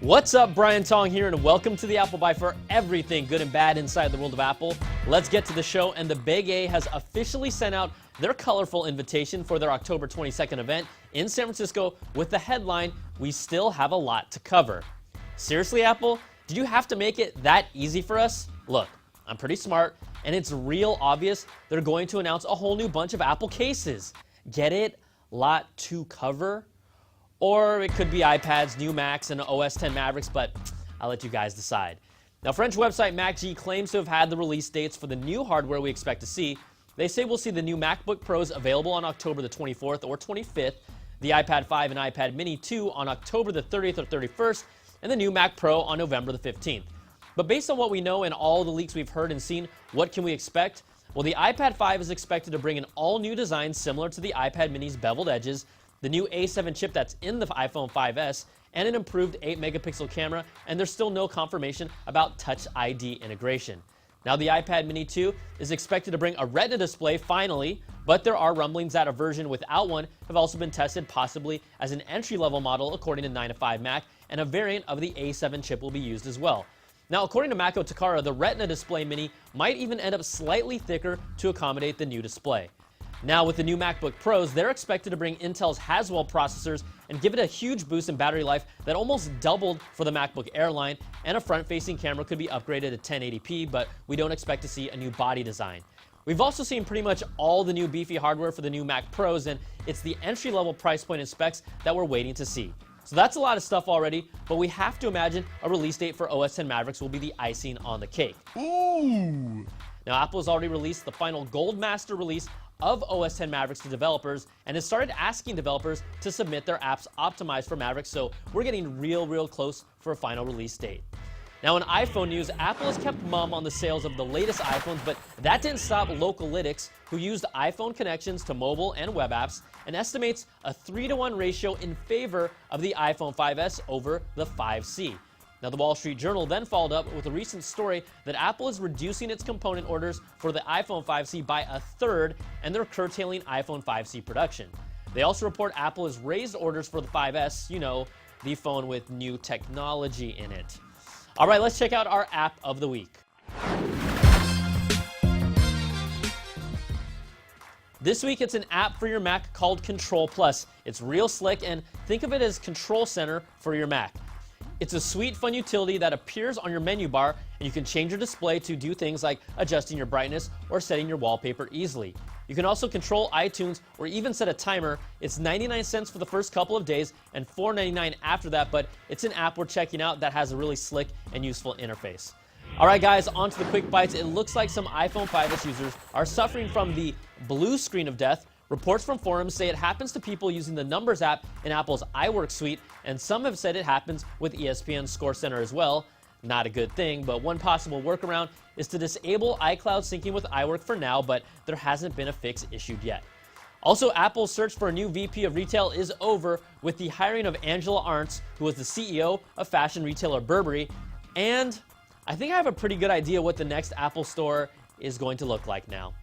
What's up, Brian Tong here, and welcome to the Apple Buy for everything good and bad inside the world of Apple. Let's get to the show, and the Big A has officially sent out their colorful invitation for their October 22nd event in San Francisco with the headline, "We still have a lot to cover." Seriously, Apple? Did you have to make it that easy for us? Look, I'm pretty smart, and it's real obvious they're going to announce a whole new bunch of Apple cases. Get it? Lot to cover? Or it could be iPads, new Macs, and OS X Mavericks, but I'll let you guys decide. Now, French website MacG claims to have had the release dates for the new hardware we expect to see. They say we'll see the new MacBook Pros available on October the 24th or 25th, the iPad 5 and iPad Mini 2 on October the 30th or 31st, and the new Mac Pro on November the 15th. But based on what we know and all the leaks we've heard and seen, what can we expect? Well, the iPad 5 is expected to bring an all-new design similar to the iPad Mini's beveled edges, the new A7 chip that's in the iPhone 5S, and an improved 8-megapixel camera, and there's still no confirmation about Touch ID integration. Now, the iPad Mini 2 is expected to bring a Retina display finally, but there are rumblings that a version without one have also been tested, possibly as an entry-level model according to 9to5Mac, and a variant of the A7 chip will be used as well. Now, according to Mako Takara, the Retina display Mini might even end up slightly thicker to accommodate the new display. Now, with the new MacBook Pros, they're expected to bring Intel's Haswell processors and give it a huge boost in battery life that almost doubled for the MacBook Air line, and a front-facing camera could be upgraded to 1080p, but we don't expect to see a new body design. We've also seen pretty much all the new beefy hardware for the new Mac Pros, and it's the entry-level price point and specs that we're waiting to see. So that's a lot of stuff already, but we have to imagine a release date for OS X Mavericks will be the icing on the cake. Ooh! Now, Apple has already released the final Gold Master release of OS X Mavericks to developers and has started asking developers to submit their apps optimized for Mavericks, so we're getting real close for a final release date. Now, in iPhone news, Apple has kept mum on the sales of the latest iPhones, but that didn't stop Localytics, who used iPhone connections to mobile and web apps, and estimates a 3-to-1 ratio in favor of the iPhone 5S over the 5C. Now, the Wall Street Journal then followed up with a recent story that Apple is reducing its component orders for the iPhone 5C by a third, and they're curtailing iPhone 5C production. They also report Apple has raised orders for the 5S, you know, the phone with new technology in it. All right, let's check out our app of the week. This week, it's an app for your Mac called Control Plus. It's real slick, and think of it as Control Center for your Mac. It's a sweet, fun utility that appears on your menu bar, and you can change your display to do things like adjusting your brightness or setting your wallpaper easily. You can also control iTunes or even set a timer. It's 99 cents for the first couple of days and $4.99 after that, but it's an app we're checking out that has a really slick and useful interface. All right, guys, on to the quick bites. It looks like some iPhone 5S users are suffering from the blue screen of death. Reports from forums say it happens to people using the Numbers app in Apple's iWork suite, and some have said it happens with ESPN's Score Center as well. Not a good thing, but one possible workaround is to disable iCloud syncing with iWork for now, but there hasn't been a fix issued yet. Also, Apple's search for a new VP of retail is over with the hiring of Angela Arntz, who was the CEO of fashion retailer Burberry, and I think I have a pretty good idea what the next Apple store is going to look like now.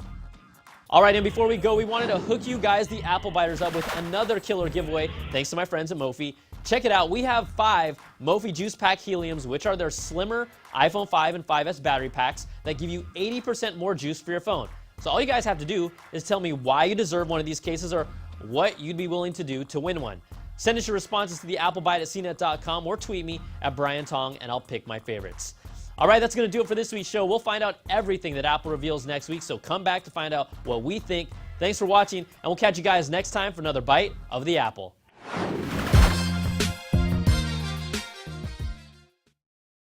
All right, and before we go, we wanted to hook you guys, the Apple Biters, up with another killer giveaway thanks to my friends at Mophie. Check it out. We have 5 Mophie Juice Pack Heliums, which are their slimmer iPhone 5 and 5S battery packs that give you 80% more juice for your phone. So all you guys have to do is tell me why you deserve one of these cases or what you'd be willing to do to win one. Send us your responses to the applebite@cnet.com or tweet me at Brian Tong, and I'll pick my favorites. All right, that's going to do it for this week's show. We'll find out everything that Apple reveals next week, so come back to find out what we think. Thanks for watching, and we'll catch you guys next time for another Bite of the Apple.